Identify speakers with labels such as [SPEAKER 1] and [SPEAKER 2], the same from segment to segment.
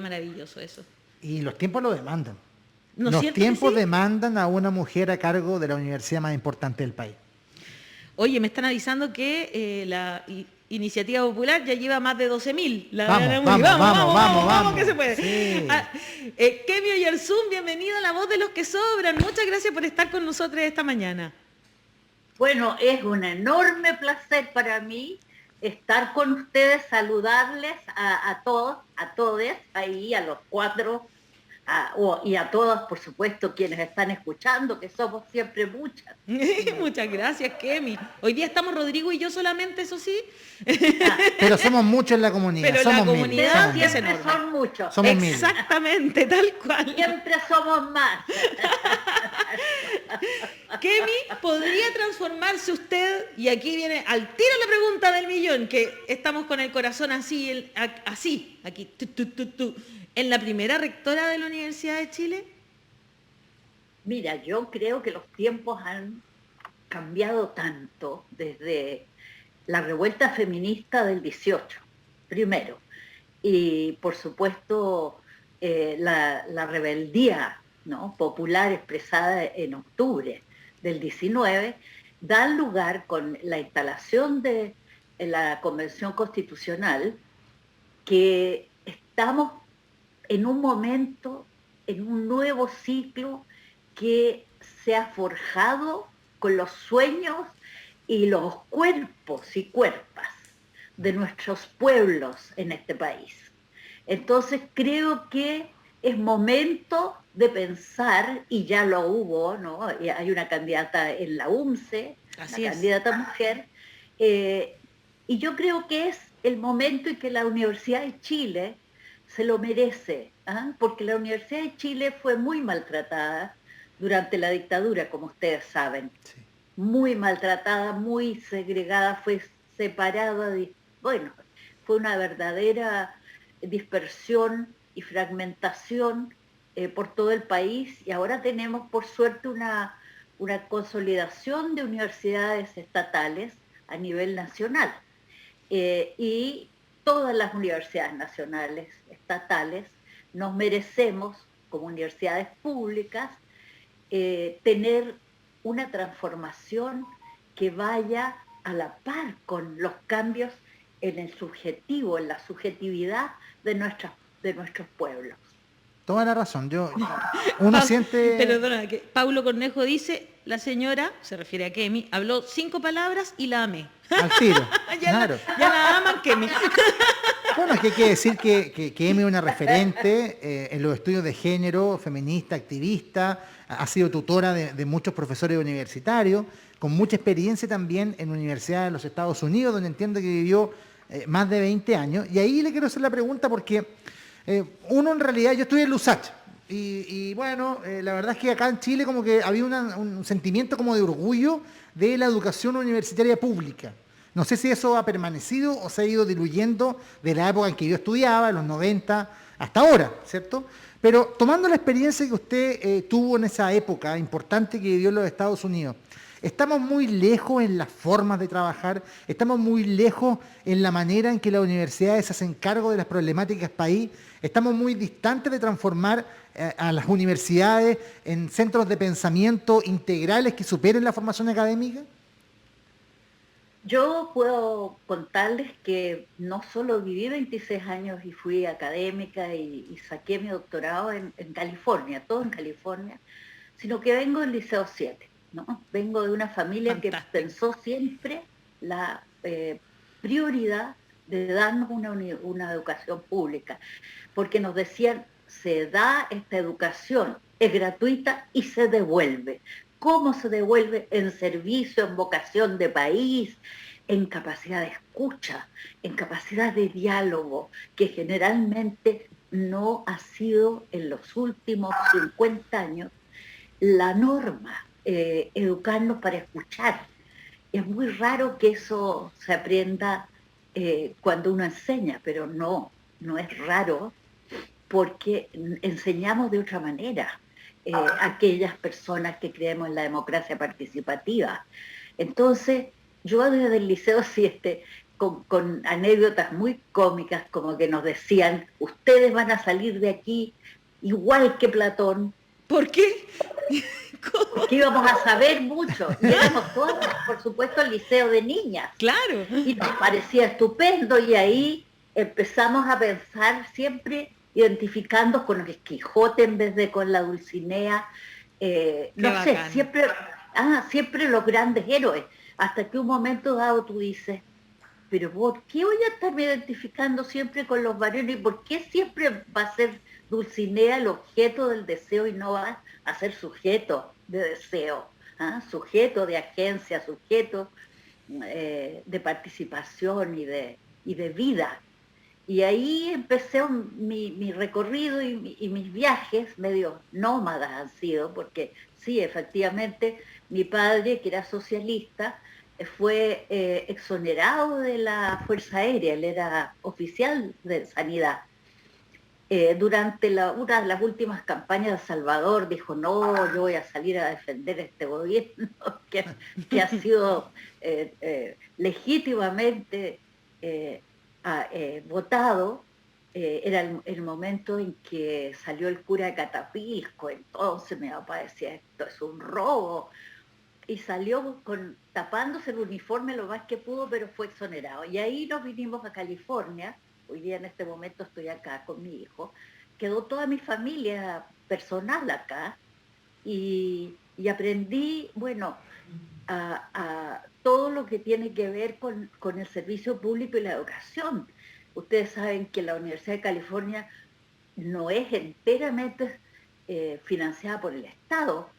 [SPEAKER 1] maravilloso eso.
[SPEAKER 2] Y los tiempos lo demandan.
[SPEAKER 1] ¿No es
[SPEAKER 2] Los
[SPEAKER 1] cierto que
[SPEAKER 2] tiempos
[SPEAKER 1] sí?
[SPEAKER 2] demandan a una mujer a cargo de la universidad más importante del país.
[SPEAKER 1] Oye, me están avisando que Iniciativa Popular ya lleva más de 12.000. Vamos, que se puede.
[SPEAKER 2] Sí.
[SPEAKER 1] Kemi Oyarzún, bienvenido a La Voz de los que Sobran. Muchas gracias por estar con nosotros esta mañana.
[SPEAKER 3] Bueno, es un enorme placer para mí estar con ustedes, saludarles a todos, a todes, ahí a los cuatro, y a todas, por supuesto, quienes están escuchando, que somos siempre muchas.
[SPEAKER 1] Muchas gracias, Kemi. Hoy día estamos Rodrigo y yo solamente, eso sí.
[SPEAKER 2] Pero somos muchos en la comunidad.
[SPEAKER 1] Pero
[SPEAKER 2] somos
[SPEAKER 1] la comunidad
[SPEAKER 2] mil,
[SPEAKER 3] siempre son muchos.
[SPEAKER 2] Somos
[SPEAKER 1] exactamente, tal cual.
[SPEAKER 3] Siempre somos más.
[SPEAKER 1] Kemi, ¿podría transformarse usted? Y aquí viene al tiro la pregunta del millón, que estamos con el corazón así, aquí, en la primera rectora de la Universidad de Chile.
[SPEAKER 3] Mira, yo creo que los tiempos han cambiado tanto desde la revuelta feminista del 18, primero, y por supuesto la rebeldía, ¿no?, popular expresada en octubre del 19, dan lugar con la instalación de la Convención Constitucional, que estamos en un momento, en un nuevo ciclo que se ha forjado con los sueños y los cuerpos y cuerpas de nuestros pueblos en este país. Entonces creo que es momento de pensar, y ya lo hubo, ¿no? Hay una candidata en la UMCE, candidata mujer, y yo creo que es el momento en que la Universidad de Chile se lo merece, porque la Universidad de Chile fue muy maltratada durante la dictadura, como ustedes saben. Sí. Muy maltratada, muy segregada, fue separada, fue una verdadera dispersión y fragmentación por todo el país, y ahora tenemos por suerte una consolidación de universidades estatales a nivel nacional, y todas las universidades nacionales, estatales, nos merecemos, como universidades públicas, tener una transformación que vaya a la par con los cambios en el subjetivo, en la subjetividad de nuestros pueblos.
[SPEAKER 2] Toda la razón. Uno siente...
[SPEAKER 1] Perdona, que Paulo Cornejo dice, la señora, se refiere a Kemi, habló 5 palabras y la amé.
[SPEAKER 2] Al tiro, claro.
[SPEAKER 1] Ya la aman, Kemi.
[SPEAKER 2] Bueno, es que hay que decir que Kemi es una referente en los estudios de género, feminista, activista, ha sido tutora de muchos profesores universitarios, con mucha experiencia también en universidades de los Estados Unidos, donde entiendo que vivió más de 20 años. Y ahí le quiero hacer la pregunta porque uno en realidad, yo estudié en Lusach, y bueno, la verdad es que acá en Chile como que había un sentimiento como de orgullo de la educación universitaria pública. No sé si eso ha permanecido o se ha ido diluyendo de la época en que yo estudiaba, en los 90, hasta ahora, ¿cierto? Pero tomando la experiencia que usted tuvo en esa época importante que vivió en los Estados Unidos, estamos muy lejos en las formas de trabajar, estamos muy lejos en la manera en que las universidades se hacen cargo de las problemáticas país, estamos muy distantes de transformar a las universidades en centros de pensamiento integrales que superen la formación académica.
[SPEAKER 3] Yo puedo contarles que no solo viví 26 años y fui académica y saqué mi doctorado en California, todo en California, sino que vengo del Liceo 7, ¿no? Vengo de una familia Fantástico. Que pensó siempre la prioridad de darnos una educación pública, porque nos decían, se da esta educación, es gratuita y se devuelve. ¿Cómo se devuelve? En servicio, en vocación de país, en capacidad de escucha, en capacidad de diálogo, que generalmente no ha sido en los últimos 50 años la norma, educarnos para escuchar. Es muy raro que eso se aprenda cuando uno enseña, pero no es raro, porque enseñamos de otra manera. Aquellas personas que creemos en la democracia participativa. Entonces, yo desde el Liceo 7 con anécdotas muy cómicas, como que nos decían, ustedes van a salir de aquí igual que Platón,
[SPEAKER 1] ¿Por qué?
[SPEAKER 3] porque íbamos a saber mucho. Y éramos todas, por supuesto, el liceo de niñas.
[SPEAKER 1] Claro.
[SPEAKER 3] Y nos parecía estupendo y ahí empezamos a pensar siempre identificando con el Quijote en vez de con la Dulcinea. No sé,
[SPEAKER 1] bacán.
[SPEAKER 3] siempre los grandes héroes. Hasta que un momento dado tú dices, pero ¿por qué voy a estarme identificando siempre con los varones? ¿Y por qué siempre va a ser Dulcinea el objeto del deseo y no va a ser sujeto de deseo? Sujeto de agencia, sujeto de participación y de vida. Y ahí empecé mi recorrido y mis viajes, medio nómadas han sido, porque sí, efectivamente, mi padre, que era socialista, fue exonerado de la Fuerza Aérea, él era oficial de sanidad. Durante una de las últimas campañas de El Salvador dijo, no, yo voy a salir a defender este gobierno que ha sido legítimamente votado. Era el momento en que salió el cura de Catapisco, entonces mi papá decía, esto es un robo, y salió tapándose el uniforme lo más que pudo, pero fue exonerado. Y ahí nos vinimos a California, hoy día en este momento estoy acá con mi hijo, quedó toda mi familia personal acá, y aprendí, bueno, a todo lo que tiene que ver con el servicio público y la educación. Ustedes saben que la Universidad de California no es enteramente financiada por el Estado,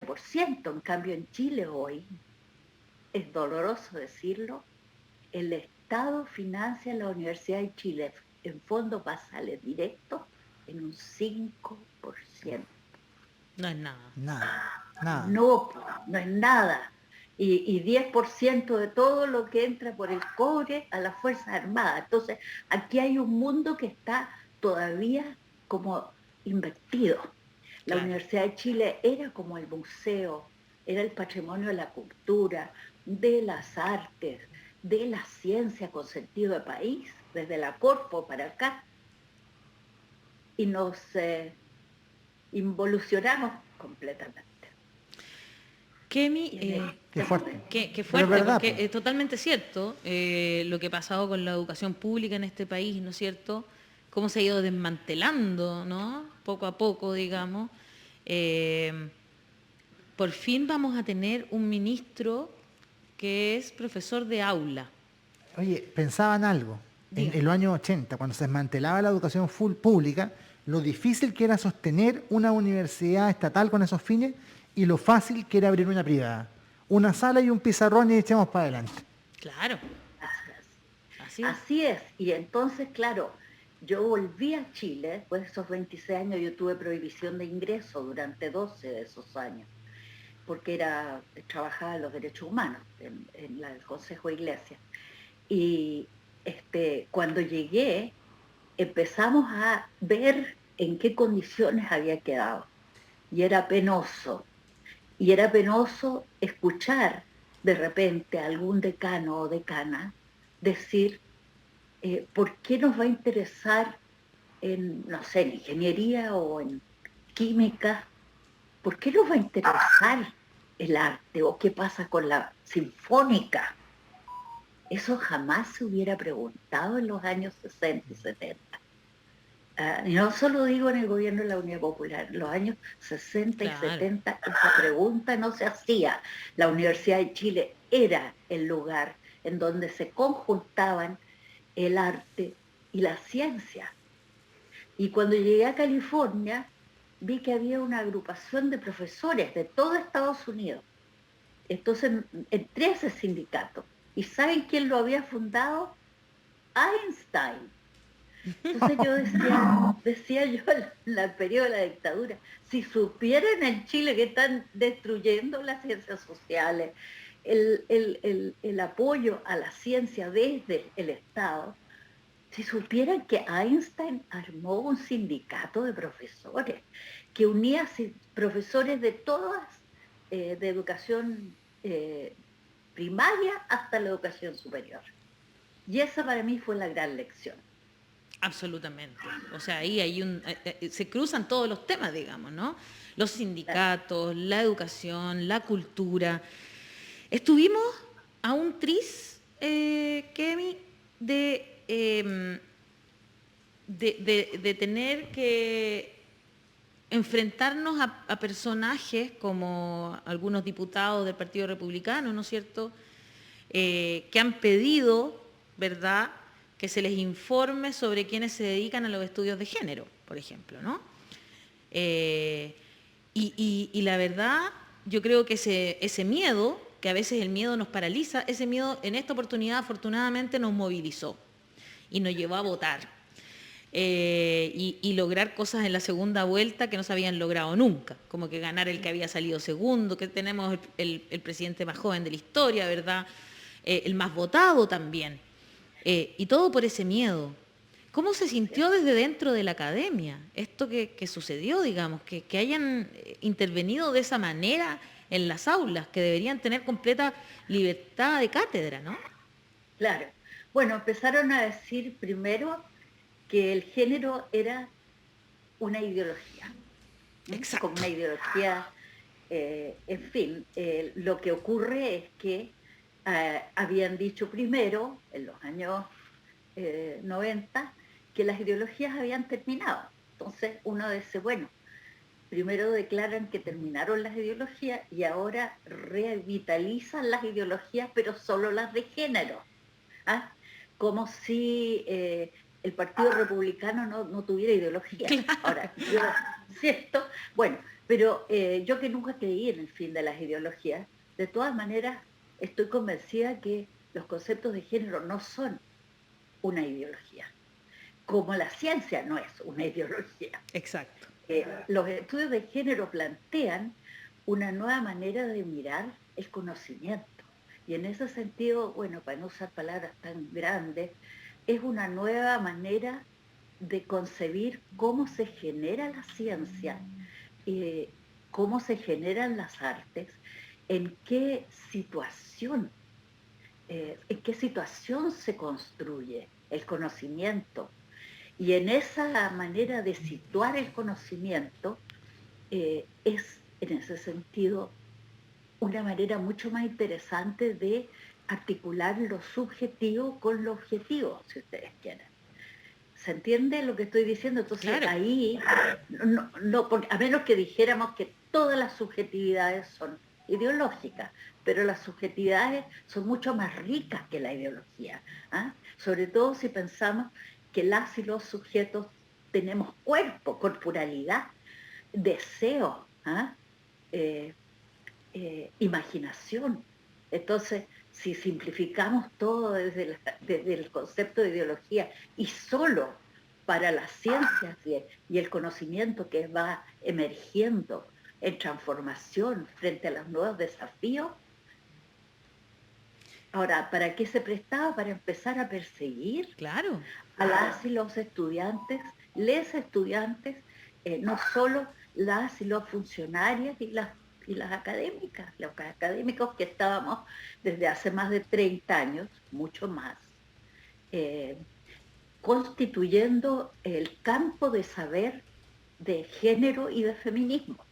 [SPEAKER 3] por ciento. En cambio en Chile hoy, es doloroso decirlo, el Estado financia la Universidad de Chile en fondos basales directos en un 5%.
[SPEAKER 1] No es nada.
[SPEAKER 2] Nada.
[SPEAKER 3] No es nada. Y 10% de todo lo que entra por el cobre a las Fuerzas Armadas. Entonces, aquí hay un mundo que está todavía como invertido. La
[SPEAKER 1] Claro.
[SPEAKER 3] Universidad de Chile era como el museo, era el patrimonio de la cultura, de las artes, de la ciencia con sentido de país, desde la Corpo para acá. Y nos involucionamos completamente.
[SPEAKER 1] Kemi,
[SPEAKER 2] Qué fuerte.
[SPEAKER 1] qué
[SPEAKER 2] Pero es
[SPEAKER 1] fuerte,
[SPEAKER 2] verdad,
[SPEAKER 1] porque
[SPEAKER 2] pues.
[SPEAKER 1] es totalmente cierto lo que ha pasado con la educación pública en este país, ¿no es cierto? Cómo se ha ido desmantelando, ¿no? Poco a poco, digamos. Por fin vamos a tener un ministro que es profesor de aula.
[SPEAKER 2] Oye, pensaban algo.
[SPEAKER 1] Diga.
[SPEAKER 2] En los años 80, cuando se desmantelaba la educación pública, lo difícil que era sostener una universidad estatal con esos fines y lo fácil que era abrir una privada. Una sala y un pizarrón y echamos para adelante.
[SPEAKER 1] Claro, así es.
[SPEAKER 3] Así es. Y entonces, claro, yo volví a Chile, después de esos 26 años yo tuve prohibición de ingreso durante 12 de esos años, porque trabajaba en los derechos humanos, en el Consejo de Iglesia. Y cuando llegué, empezamos a ver en qué condiciones había quedado. Y era penoso. Y era penoso escuchar de repente a algún decano o decana decir, ¿por qué nos va a interesar en, no sé, en ingeniería o en química? ¿Por qué nos va a interesar el arte o qué pasa con la sinfónica? Eso jamás se hubiera preguntado en los años 60 y 70. Y no solo digo en el gobierno de la Unidad Popular, en los años 60
[SPEAKER 1] Claro.
[SPEAKER 3] y 70 esa pregunta no se hacía. La Universidad de Chile era el lugar en donde se conjuntaban el arte y la ciencia. Y cuando llegué a California, vi que había una agrupación de profesores de todo Estados Unidos. Entonces entré a ese sindicato. ¿Y saben quién lo había fundado? Einstein. Entonces yo decía yo en el periodo de la dictadura, si supieran en Chile que están destruyendo las ciencias sociales, el apoyo a la ciencia desde el Estado, si supieran que Einstein armó un sindicato de profesores que unía profesores de todas, de educación primaria hasta la educación superior. Y esa para mí fue la gran lección.
[SPEAKER 1] Absolutamente. O sea, ahí se cruzan todos los temas, digamos, ¿no? Los sindicatos, la educación, la cultura. Estuvimos a un tris, Kemi, de tener que enfrentarnos a personajes como algunos diputados del Partido Republicano, ¿no es cierto?, que han pedido, ¿verdad?, que se les informe sobre quienes se dedican a los estudios de género, por ejemplo, ¿no? Y la verdad, yo creo que ese miedo, que a veces el miedo nos paraliza, ese miedo en esta oportunidad afortunadamente nos movilizó y nos llevó a votar. Y lograr cosas en la segunda vuelta que no se habían logrado nunca, como que ganar el que había salido segundo, que tenemos el presidente más joven de la historia, ¿verdad? El más votado también. Y todo por ese miedo. ¿Cómo se sintió desde dentro de la academia esto que sucedió, digamos, que hayan intervenido de esa manera en las aulas, que deberían tener completa libertad de cátedra, ¿no?
[SPEAKER 3] Claro. Bueno, empezaron a decir primero que el género era una ideología,
[SPEAKER 1] Exacto.
[SPEAKER 3] como una ideología, en fin, lo que ocurre es que habían dicho primero, en los años 90, que las ideologías habían terminado. Entonces uno dice, bueno, primero declaran que terminaron las ideologías y ahora revitalizan las ideologías, pero solo las de género. ¿Ah? Como si el Partido Republicano no tuviera ideología.
[SPEAKER 1] Claro.
[SPEAKER 3] Ahora, yo, ¿cierto? Bueno, pero yo que nunca creí en el fin de las ideologías, de todas maneras estoy convencida que los conceptos de género no son una ideología, como la ciencia no es una ideología.
[SPEAKER 1] Exacto.
[SPEAKER 3] Los estudios de género plantean una nueva manera de mirar el conocimiento. Y en ese sentido, bueno, para no usar palabras tan grandes, es una nueva manera de concebir cómo se genera la ciencia, cómo se generan las artes, en qué situación se construye el conocimiento. Y en esa manera de situar el conocimiento es, en ese sentido, una manera mucho más interesante de articular lo subjetivo con lo objetivo, si ustedes quieren. ¿Se entiende lo que estoy diciendo? Entonces
[SPEAKER 1] Claro.
[SPEAKER 3] ahí, porque a menos que dijéramos que todas las subjetividades son ideológicas, pero las subjetividades son mucho más ricas que la ideología, ¿ah? Sobre todo si pensamos que las y los sujetos tenemos cuerpo, corporalidad, deseo, ¿ah? Imaginación. Entonces, si simplificamos todo desde el concepto de ideología y solo para las ciencias y el conocimiento que va emergiendo en transformación frente a los nuevos desafíos, ahora, ¿para qué se prestaba? Para empezar a perseguir
[SPEAKER 1] Claro.
[SPEAKER 3] a las y los estudiantes, no solo las y los funcionarios y las académicas, los académicos que estábamos desde hace más de 30 años, mucho más, constituyendo el campo de saber de género y de feminismos.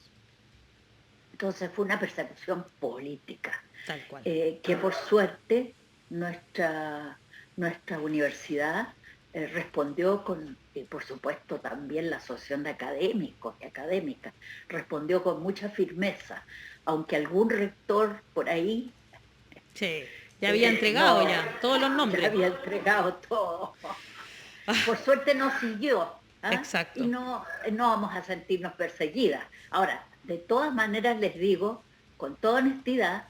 [SPEAKER 3] Entonces fue una persecución política,
[SPEAKER 1] Tal cual.
[SPEAKER 3] que por suerte nuestra universidad respondió con, por supuesto también la asociación de académicos y académicas, respondió con mucha firmeza, aunque algún rector por ahí...
[SPEAKER 1] Sí, ya había entregado todos los nombres.
[SPEAKER 3] Ya había entregado todo. Por suerte no siguió.
[SPEAKER 1] Exacto.
[SPEAKER 3] Y no vamos a sentirnos perseguidas. Ahora, de todas maneras les digo, con toda honestidad,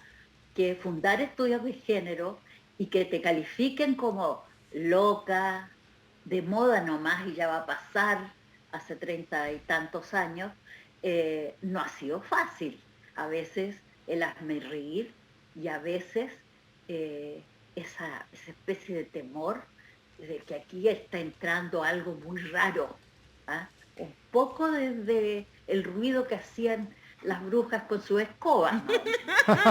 [SPEAKER 3] que fundar estudios de género y que te califiquen como loca, de moda nomás y ya va a pasar, hace 30 y tantos años, no ha sido fácil. A veces el hazmerreír y a veces esa especie de temor de que aquí está entrando algo muy raro, ¿ah? Un poco desde el ruido que hacían las brujas con sus escobas, ¿no?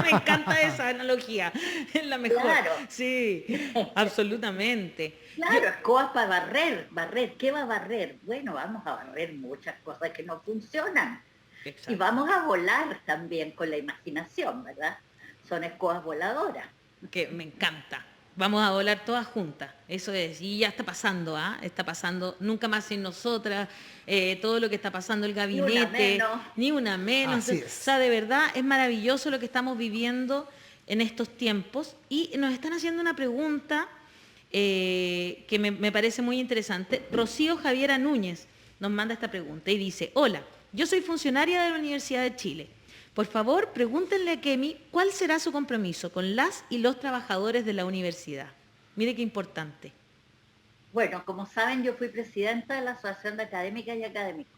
[SPEAKER 1] Me encanta esa analogía, es la mejor.
[SPEAKER 3] Claro.
[SPEAKER 1] Sí, absolutamente. Yo,
[SPEAKER 3] Claro, escobas para barrer, barrer. ¿Qué va a barrer? Bueno, vamos a barrer muchas cosas que no funcionan. Y
[SPEAKER 1] exacto,
[SPEAKER 3] vamos a volar también con la imaginación, ¿verdad? Son escobas voladoras.
[SPEAKER 1] que me encanta. Vamos a volar todas juntas, eso es. Y ya está pasando, ¿ah? Está pasando, nunca más sin nosotras, todo lo que está pasando, el
[SPEAKER 3] Ni una
[SPEAKER 1] gabinete,
[SPEAKER 3] menos.
[SPEAKER 1] ni una menos. O
[SPEAKER 2] Así es.
[SPEAKER 1] sea, de verdad es maravilloso lo que estamos viviendo en estos tiempos. Y nos están haciendo una pregunta que me parece muy interesante. Rocío Javiera Núñez nos manda esta pregunta y dice, hola, yo soy funcionaria de la Universidad de Chile. Por favor, pregúntenle a Kemi cuál será su compromiso con las y los trabajadores de la universidad. Mire qué importante.
[SPEAKER 3] Bueno, como saben, yo fui presidenta de la Asociación de Académicas y Académicos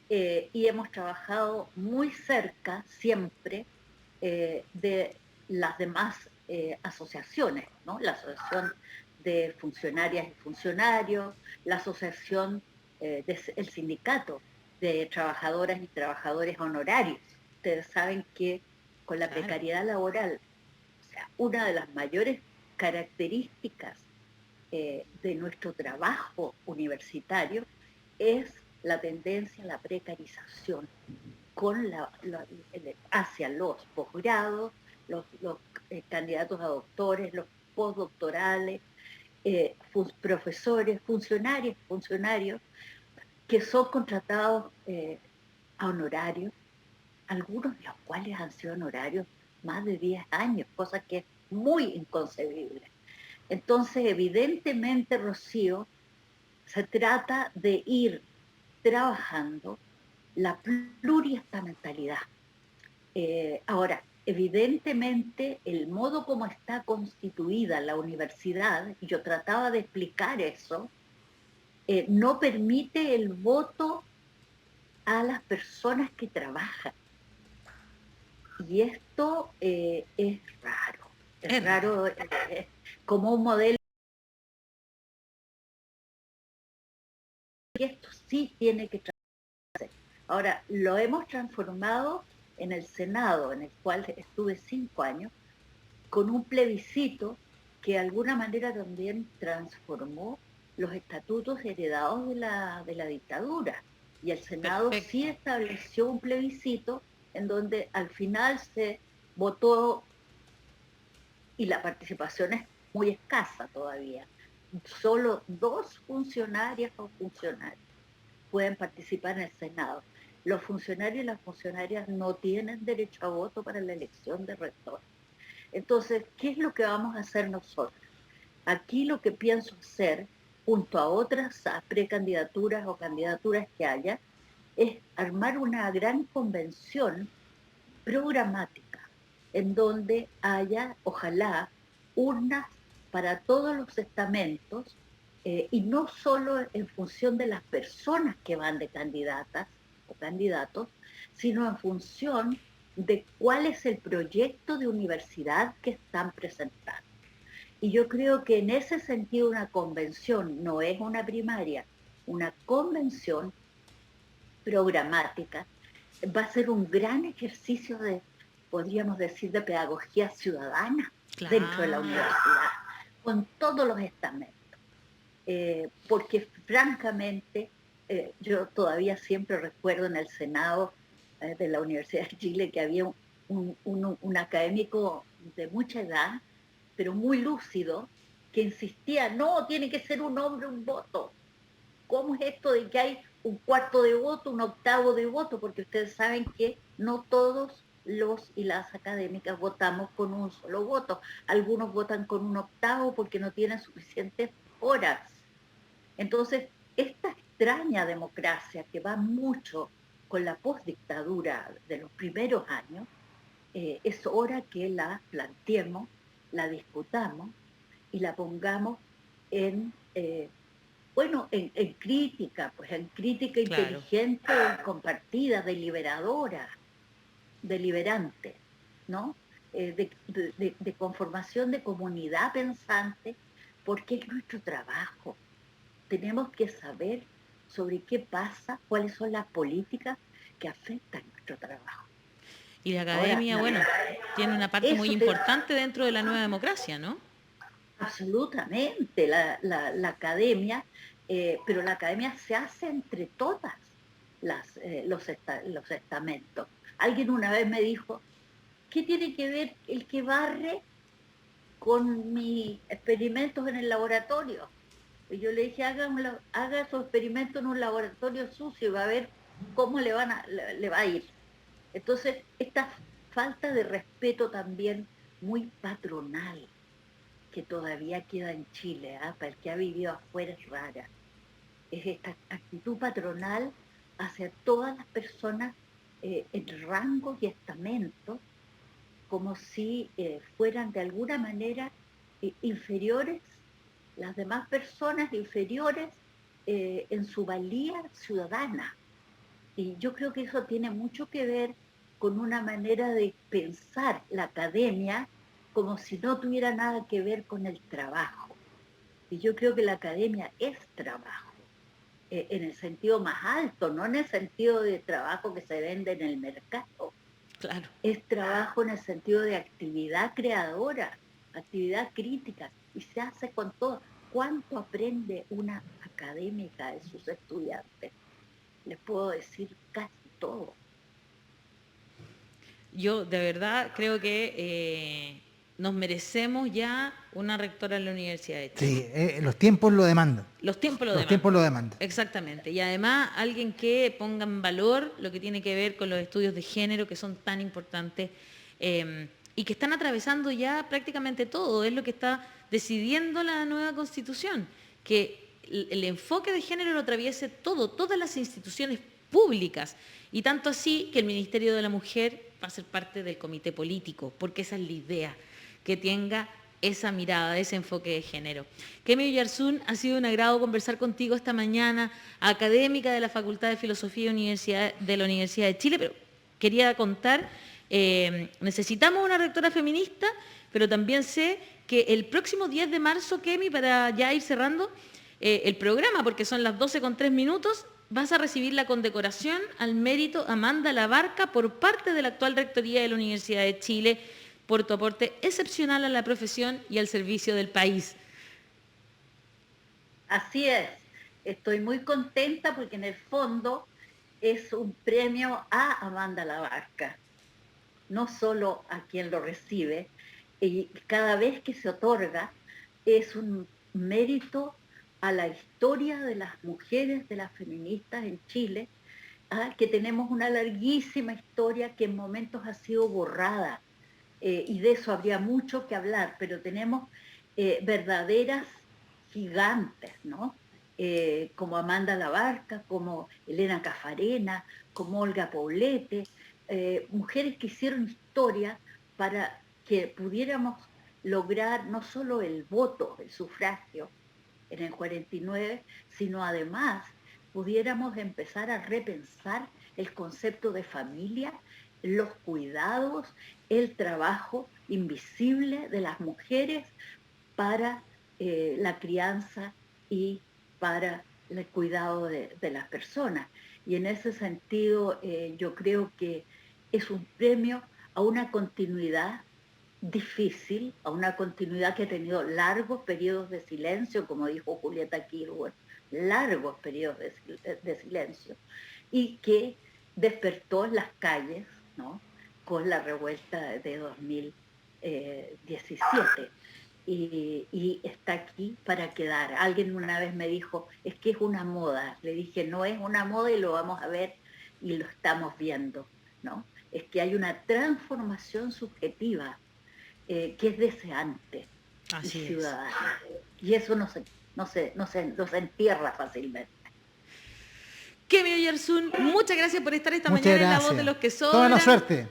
[SPEAKER 3] y hemos trabajado muy cerca siempre de las demás asociaciones, ¿no? La Asociación de Funcionarias y Funcionarios, la Asociación del Sindicato de Trabajadoras y Trabajadores Honorarios. Ustedes saben que con la
[SPEAKER 1] Claro.
[SPEAKER 3] precariedad laboral, o sea, una de las mayores características de nuestro trabajo universitario es la tendencia a la precarización con hacia los posgrados, los candidatos a doctores, los postdoctorales, profesores, funcionarios que son contratados a honorarios, algunos de los cuales han sido honorarios más de 10 años, cosa que es muy inconcebible. Entonces, evidentemente, Rocío, se trata de ir trabajando la pluriestamentalidad. Ahora, evidentemente, el modo como está constituida la universidad, y yo trataba de explicar eso, no permite el voto a las personas que trabajan. Y esto es
[SPEAKER 1] Es raro.
[SPEAKER 3] raro como un modelo. Y esto sí tiene que tratarse. Ahora, lo hemos transformado en el Senado, en el cual estuve 5 años, con un plebiscito que de alguna manera también transformó los estatutos heredados de la dictadura. Y el Senado sí
[SPEAKER 1] Perfecto.
[SPEAKER 3] estableció un plebiscito en donde al final se votó, y la participación es muy escasa todavía. Solo 2 funcionarias o funcionarios pueden participar en el Senado. Los funcionarios y las funcionarias no tienen derecho a voto para la elección de rector. Entonces, ¿qué es lo que vamos a hacer nosotros? Aquí lo que pienso hacer, junto a otras precandidaturas o candidaturas que haya, es armar una gran convención programática en donde haya, ojalá, urnas para todos los estamentos y no solo en función de las personas que van de candidatas o candidatos, sino en función de cuál es el proyecto de universidad que están presentando. Y yo creo que en ese sentido una convención no es una primaria, una convención programática va a ser un gran ejercicio de, podríamos decir, de pedagogía ciudadana dentro de la
[SPEAKER 1] Claro.
[SPEAKER 3] universidad, con todos los estamentos. Porque francamente, yo todavía siempre recuerdo en el Senado de la Universidad de Chile que había un académico de mucha edad, pero muy lúcido, que insistía, no, tiene que ser un hombre un voto. ¿Cómo es esto de que hay un cuarto de voto, un octavo de voto? Porque ustedes saben que no todos los y las académicas votamos con un solo voto. Algunos votan con un octavo porque no tienen suficientes horas. Entonces, esta extraña democracia que va mucho con la postdictadura de los primeros años, es hora que la planteemos, la discutamos y la pongamos en en crítica, pues en crítica
[SPEAKER 1] Claro.
[SPEAKER 3] inteligente, compartida, deliberadora, deliberante, ¿no? De conformación de comunidad pensante, porque es nuestro trabajo. Tenemos que saber sobre qué pasa, cuáles son las políticas que afectan nuestro trabajo.
[SPEAKER 1] Y la academia, bueno, tiene una parte muy
[SPEAKER 3] Eso
[SPEAKER 1] importante dentro de la nueva democracia, ¿no?
[SPEAKER 3] absolutamente, la academia, pero la academia se hace entre todas los estamentos. Alguien una vez me dijo, ¿qué tiene que ver el que barre con mis experimentos en el laboratorio? Y yo le dije, haga su experimento en un laboratorio sucio y va a ver cómo le va a ir. Entonces, esta falta de respeto también muy patronal que todavía queda en Chile, para el que ha vivido afuera es rara, es esta actitud patronal hacia todas las personas en rangos y estamentos, como si fueran de alguna manera inferiores, las demás personas inferiores en su valía ciudadana. Y yo creo que eso tiene mucho que ver con una manera de pensar la academia como si no tuviera nada que ver con el trabajo. Y yo creo que la academia es trabajo, en el sentido más alto, no en el sentido de trabajo que se vende en el mercado.
[SPEAKER 1] Claro.
[SPEAKER 3] Es trabajo en el sentido de actividad creadora, actividad crítica, y se hace con todo. ¿Cuánto aprende una académica de sus estudiantes? Les puedo decir casi todo.
[SPEAKER 1] Yo de verdad creo que nos merecemos ya una rectora en la Universidad de Chile.
[SPEAKER 2] Sí, los tiempos lo demandan.
[SPEAKER 1] Los tiempos lo
[SPEAKER 2] Los
[SPEAKER 1] demandan.
[SPEAKER 2] tiempos lo demandan.
[SPEAKER 1] Exactamente. Y además alguien que ponga en valor lo que tiene que ver con los estudios de género que son tan importantes y que están atravesando ya prácticamente todo. Es lo que está decidiendo la nueva Constitución, que el enfoque de género lo atraviese todo, todas las instituciones públicas. Y tanto así que el Ministerio de la Mujer va a ser parte del comité político, porque esa es la idea, que tenga esa mirada, ese enfoque de género. Kemi Oyarzún, ha sido un agrado conversar contigo esta mañana, académica de la Facultad de Filosofía de la Universidad de Chile, pero quería contar, necesitamos una rectora feminista, pero también sé que el próximo 10 de marzo, Kemi, para ya ir cerrando el programa, porque son las 12:03, vas a recibir la condecoración al mérito Amanda Labarca por parte de la actual Rectoría de la Universidad de Chile por tu aporte excepcional a la profesión y al servicio del país.
[SPEAKER 3] Así es, estoy muy contenta porque en el fondo es un premio a Amanda Labarca, no solo a quien lo recibe, y cada vez que se otorga es un mérito a la historia de las mujeres, de las feministas en Chile, que tenemos una larguísima historia que en momentos ha sido borrada, y de eso habría mucho que hablar, pero tenemos verdaderas gigantes, ¿no? Como Amanda Labarca, como Elena Cafarena, como Olga Poblete, mujeres que hicieron historia para que pudiéramos lograr no solo el voto, el sufragio en el 49, sino además pudiéramos empezar a repensar el concepto de familia, los cuidados, el trabajo invisible de las mujeres para la crianza y para el cuidado de las personas. Y en ese sentido yo creo que es un premio a una continuidad difícil, a una continuidad que ha tenido largos periodos de silencio, como dijo Julieta Kirchner, largos periodos de silencio, y que despertó en las calles, ¿no?, con la revuelta de 2017. Y está aquí para quedar. Alguien una vez me dijo, es que es una moda. Le dije, no es una moda y lo vamos a ver y lo estamos viendo, ¿no? Es que hay una transformación subjetiva que es deseante y ciudadana. Y eso no se entierra fácilmente.
[SPEAKER 1] Kemi Oyarzún, muchas gracias por estar esta mañana en La Voz de los que Sobran.
[SPEAKER 2] Toda la suerte.